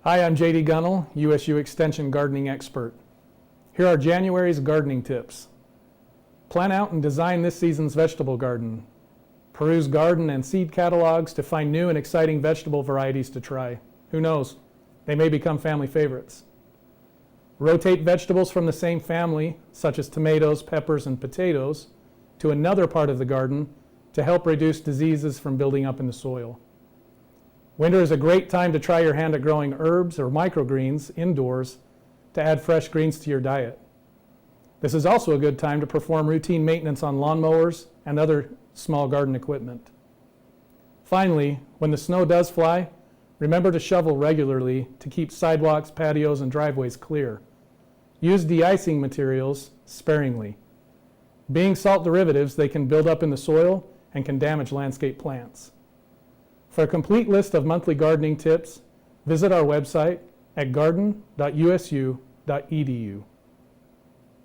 Hi, I'm JD Gunnell, USU Extension gardening expert. Here are January's gardening tips. Plan out and design this season's vegetable garden. Peruse garden and seed catalogs to find new and exciting vegetable varieties to try. Who knows, they may become family favorites. Rotate vegetables from the same family, such as tomatoes, peppers, and potatoes, to another part of the garden to help reduce diseases from building up in the soil. Winter is a great time to try your hand at growing herbs or microgreens indoors to add fresh greens to your diet. This is also a good time to perform routine maintenance on lawnmowers and other small garden equipment. Finally, when the snow does fly, remember to shovel regularly to keep sidewalks, patios, and driveways clear. Use de-icing materials sparingly. Being salt derivatives, they can build up in the soil and can damage landscape plants. For a complete list of monthly gardening tips, visit our website at garden.usu.edu.